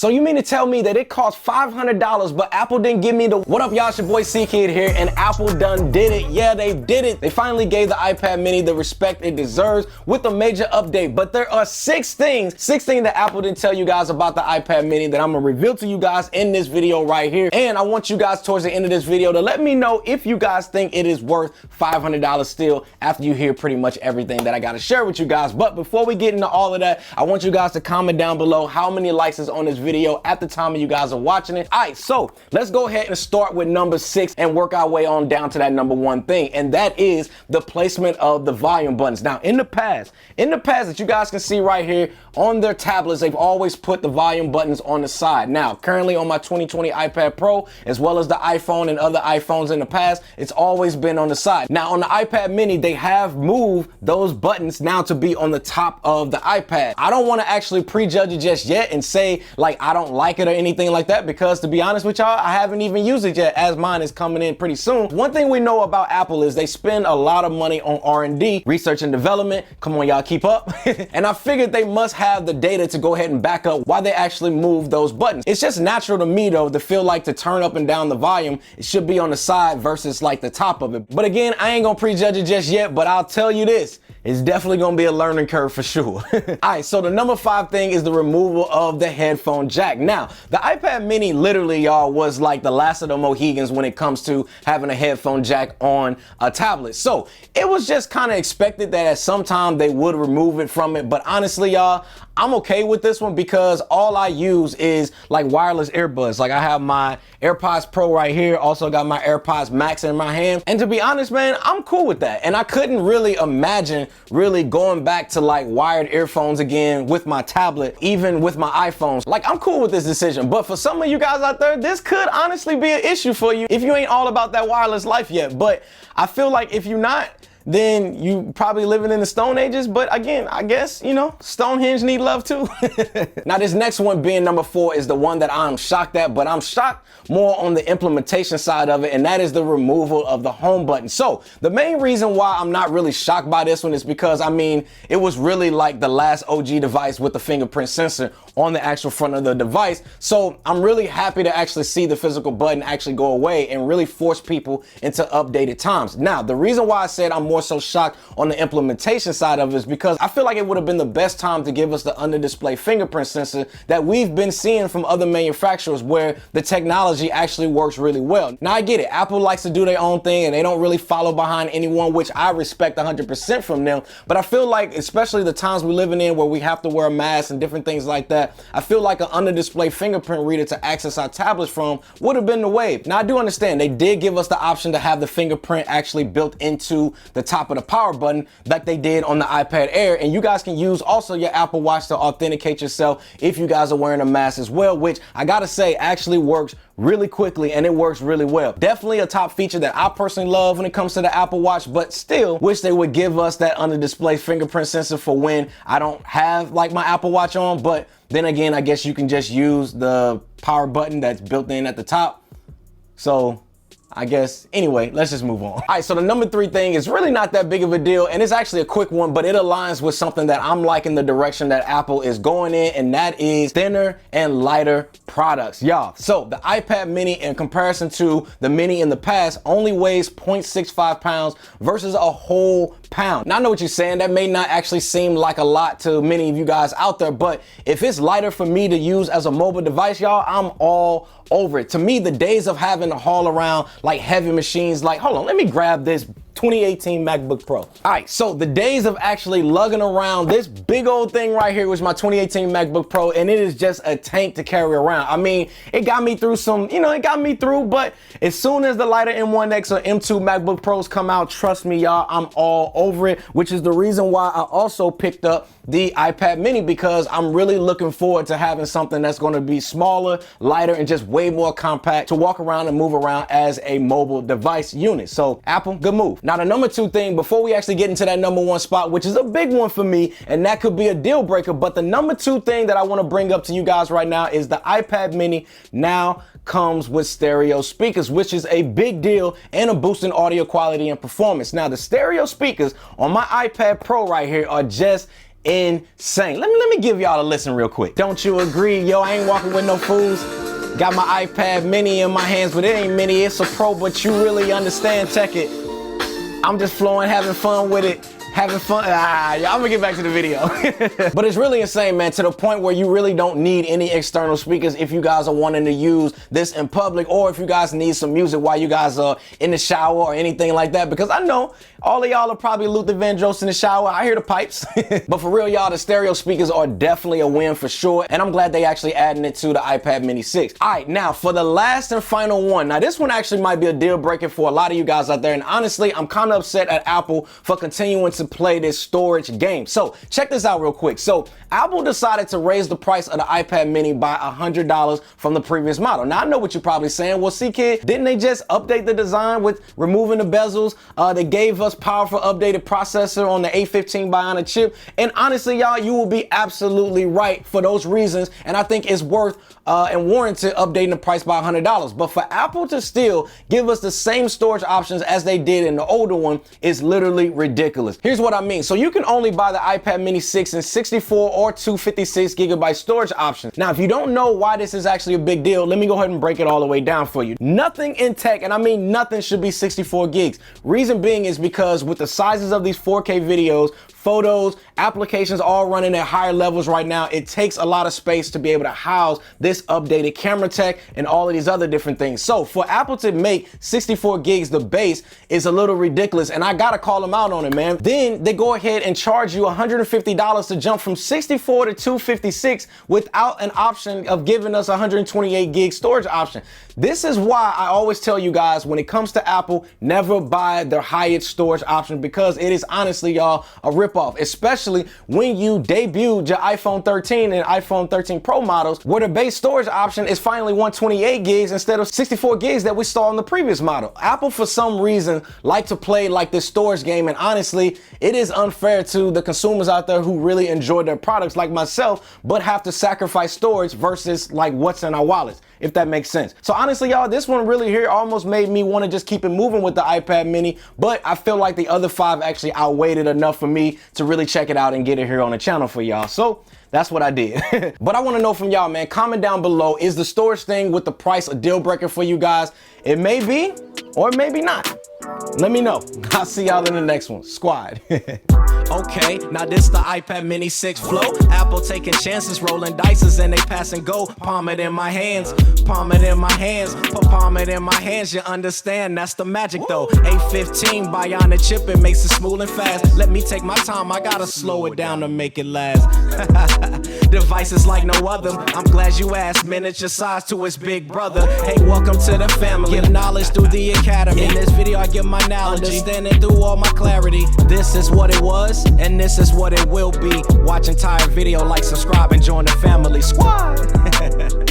So you mean to tell me that it cost $500, but Apple didn't give me the... What up, y'all? It's your boy CKid here, and Apple done did it. Yeah, they did it. They finally gave the iPad mini the respect it deserves with a major update. But there are six things that Apple didn't tell you guys about the iPad mini that I'm gonna reveal to you guys in this video right here. And I want you guys towards the end of this video to let me know if you guys think it is worth $500 still after you hear pretty much everything that I gotta share with you guys. But before we get into all of that, I want you guys to comment down below how many likes is on this video at the time you guys are watching it. All right, so let's go ahead and start with number 6 and work our way on down to that number 1 thing, and that is the placement of the volume buttons. Now, in the past that you guys can see right here on their tablets, they've always put the volume buttons on the side. Now, currently on my 2020 iPad Pro, as well as the iPhone and other iPhones in the past, it's always been on the side. Now, on the iPad mini, they have moved those buttons now to be on the top of the iPad. I don't want to actually prejudge it just yet and say like I don't like it or anything like that, because to be honest with y'all, I haven't even used it yet, as mine is coming in pretty soon. One thing we know about Apple is they spend a lot of money on R&D, research and development. Come on, y'all, keep up. And I figured they must have the data to go ahead and back up why they actually move those buttons. It's just natural to me though to feel like to turn up and down the volume, it should be on the side versus like the top of it. But again, I ain't gonna prejudge it just yet, but I'll tell you this, it's definitely gonna be a learning curve for sure. All right, so the number 5 thing is the removal of the headphone jack. Now, the iPad mini literally, y'all, was like the last of the Mohegans when it comes to having a headphone jack on a tablet. So it was just kind of expected that at some time they would remove it from it. But honestly, y'all, I'm okay with this one because all I use is like wireless earbuds. Like I have my AirPods Pro right here, also got my AirPods Max in my hand. And to be honest, man, I'm cool with that. And I couldn't really imagine really going back to like wired earphones again with my tablet, even with my iPhones. Like, I'm cool with this decision. But for some of you guys out there, this could honestly be an issue for you if you ain't all about that wireless life yet. But I feel like if you're not, then you probably living in the Stone Ages. But again, I guess, you know, Stonehenge need love too. Now, this next one being number 4 is the one that I'm shocked at, but I'm shocked more on the implementation side of it, and that is the removal of the home button. So the main reason why I'm not really shocked by this one is because, I mean, it was really like the last OG device with the fingerprint sensor on the actual front of the device. So I'm really happy to actually see the physical button actually go away and really force people into updated times. Now, the reason why I said I'm more so shocked on the implementation side of it is because I feel like it would have been the best time to give us the under-display fingerprint sensor that we've been seeing from other manufacturers, where the technology actually works really well. Now, I get it. Apple likes to do their own thing and they don't really follow behind anyone, which I respect 100% from them. But I feel like, especially the times we're living in where we have to wear a mask and different things like that, I feel like an under-display fingerprint reader to access our tablets from would have been the wave. Now, I do understand they did give us the option to have the fingerprint actually built into the top of the power button like they did on the iPad Air, and you guys can use also your Apple Watch to authenticate yourself if you guys are wearing a mask as well, which I gotta say actually works really quickly and it works really well. Definitely a top feature that I personally love when it comes to the Apple Watch, but still wish they would give us that under-display fingerprint sensor for when I don't have like my Apple Watch on. But then again, I guess you can just use the power button that's built in at the top. So I guess, anyway, let's just move on. All right, so the number 3 thing is really not that big of a deal, and it's actually a quick one, but it aligns with something that I'm liking the direction that Apple is going in, and that is thinner and lighter products, y'all. So the iPad mini, in comparison to the mini in the past, only weighs 0.65 pounds versus a whole pound. Now, I know what you're saying. That may not actually seem like a lot to many of you guys out there, but if it's lighter for me to use as a mobile device, y'all, I'm all over it. To me, the days of having to haul around like heavy machines, like, hold on, let me grab this 2018 MacBook Pro. All right, so the days of actually lugging around this big old thing right here was my 2018 MacBook Pro, and it is just a tank to carry around. I mean, it got me through some, you know, it got me through, but as soon as the lighter M1X or M2 MacBook Pros come out, trust me, y'all, I'm all over it, which is the reason why I also picked up the iPad mini, because I'm really looking forward to having something that's going to be smaller, lighter, and just way more compact to walk around and move around as a mobile device unit. So Apple, good move. Now, the number 2 thing, before we actually get into that number 1 spot, which is a big one for me, and that could be a deal breaker, but the number 2 thing that I want to bring up to you guys right now is the iPad mini now comes with stereo speakers, which is a big deal and a boost in audio quality and performance. Now, the stereo speakers on my iPad Pro right here are just insane. Let me give y'all a listen real quick. Don't you agree? Yo, I ain't walking with no fools. Got my iPad mini in my hands, but it ain't mini, it's a Pro, but you really understand, check it. I'm just flowing, having fun with it. Having fun. I'm gonna get back to the video. But it's really insane, man, to the point where you really don't need any external speakers if you guys are wanting to use this in public, or if you guys need some music while you guys are in the shower or anything like that, because I know all of y'all are probably Luther Vandross in the shower. I hear the pipes. But for real, y'all, the stereo speakers are definitely a win for sure, and I'm glad they actually adding it to the iPad mini 6. All right, now for the last and final one. Now this one actually might be a deal breaker for a lot of you guys out there, and honestly, I'm kind of upset at Apple for continuing to play this storage game. So check this out real quick. So Apple decided to raise the price of the iPad mini by $100 from the previous model. Now I know what you're probably saying. Well, CKid, didn't they just update the design with removing the bezels? They gave us powerful updated processor on the A15 Bionic chip. And honestly, y'all, you will be absolutely right for those reasons. And I think it's worth and warranted updating the price by $100. But for Apple to still give us the same storage options as they did in the older one is literally ridiculous. Here's what I mean. So you can only buy the iPad mini 6 in 64 or 256 gigabyte storage options. Now, if you don't know why this is actually a big deal, let me go ahead and break it all the way down for you. Nothing in tech, and I mean nothing, should be 64 gigs. Reason being is because with the sizes of these 4K videos, photos, applications all running at higher levels right now, it takes a lot of space to be able to house this updated camera tech and all of these other different things. So for Apple to make 64 gigs the base is a little ridiculous, and I gotta call them out on it, man. Then they go ahead and charge you $150 to jump from 64 to 256 without an option of giving us 128 gig storage option. This is why I always tell you guys, when it comes to Apple, never buy their highest storage option, because it is honestly, y'all, a ripoff, especially when you debuted your iPhone 13 and iPhone 13 Pro models, where the base storage option is finally 128 gigs instead of 64 gigs that we saw in the previous model. Apple, for some reason, like to play like this storage game, and honestly, it is unfair to the consumers out there who really enjoy their products like myself, but have to sacrifice storage versus like what's in our wallets, if that makes sense. So honestly, y'all, this one really here almost made me want to just keep it moving with the iPad mini, but I feel like the other 5 actually outweighed it enough for me to really check it out and get it here on the channel for y'all. So that's what I did. But I want to know from y'all, man. Comment down below, is the storage thing with the price a deal breaker for you guys? It may be, or maybe not. Let me know. I'll see y'all in the next one. Squad. Okay, now this the iPad mini 6 flow. Apple taking chances, rolling dices, and they pass and go. Palm it in my hands, palm it in my hands, palm it in my hands. You understand? That's the magic though. A15 Bionic chip, it makes it smooth and fast. Let me take my time, I gotta slow it down to make it last. Devices like no other. I'm glad you asked. Miniature size to its big brother. Hey, welcome to the family. Give knowledge through the academy. In this video, I give my analogy, understanding through all my clarity. This is what it was, and this is what it will be. Watch entire video, like, subscribe, and join the family squad.